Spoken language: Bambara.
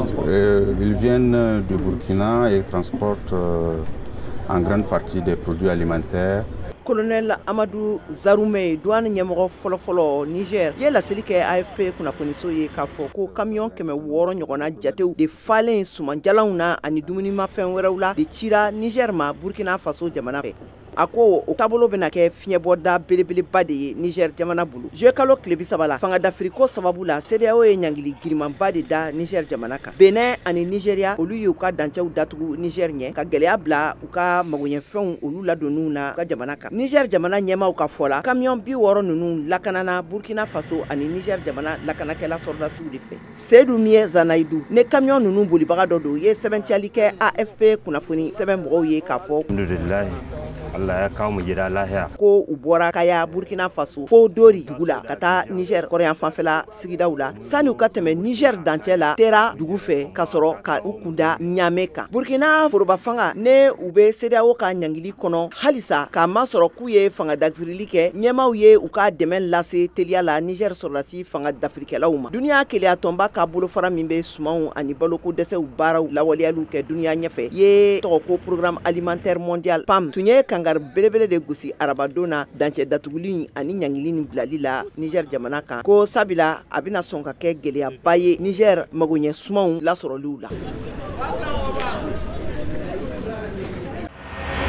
transportent? Ils viennent du Burkina et transportent en grande partie des produits alimentaires. Colonel Amadou Zaroume, douane ɲɛmɔgɔ fɔlɔfɔlɔ Niger, ye laseli kɛ AFP kunnafoniso ye k'a fɔ ko camion 600 ɲɔgɔnna jatew de falen sumanjalanw na ani dumunimafɛn wɛrɛw la de cira Niger ma Burkina Faso jamana fɛ. A ko o taabolo bɛna kɛ fiɲɛbɔda belebeleba de ye Niger jamana bolo. Juillet tile 30 fanga d'Afriko sababu la CEDEAO ye ɲangili girimanba de da Niger jamana kan. Benin ani Nigeria olu y'u ka dancɛw datugu Niger ɲɛ ka gɛlɛya bila u ka magoɲɛfɛnw olu ladonniw na ka jamana kan. Niger jamana ɲɛmaw ka fɔ la camion 60 ninnu lakanana Burkina Faso ani Niger jamana lakanakɛla sɔrdasiw de fɛ. Seydou Mie Zanayidou ne camion ninnu bolibaga dɔ don ye sɛbɛntiyali kɛ AFP kunnafoni sɛbɛn mɔgɔw ye k'a fɔ Allah ya kawo mu gida lahiya. Ko u bɔra Kaya Burkina Faso fo Dori dugu la ka taa Niger kɔrɔyan fanfɛla sigidaw la sani u ka tɛmɛ Niger dancɛ la Tera dugu fɛ ka sɔrɔ ka u kunda Niamey kan. Burkina foroba fanga ne u bɛ CEDEAO ka ɲangili kɔnɔ halisa k'a masɔrɔ k'u ye fanga dafirili kɛ ɲɛmaw ye u ka dɛmɛ lase teliya la Niger sɔrɔdasi fanga dafirikɛlaw ma. Duniya keleya tɔnba ka bolofara min bɛ sumanw ani baloko dɛsɛw baaraw lawaleyaliw kɛ duniya ɲɛfɛ ye tɔgɔ ko Programme Alimentaire Mondial PAM tun ye kangar belebele de gosi arabadona dancɛ datuguli ani ɲangili ni bilali la Niger jamana kan ko sabila a bɛna sɔn ka kɛ gɛlɛyaba ye Niger magoɲɛ sumanw lasɔrɔliw la.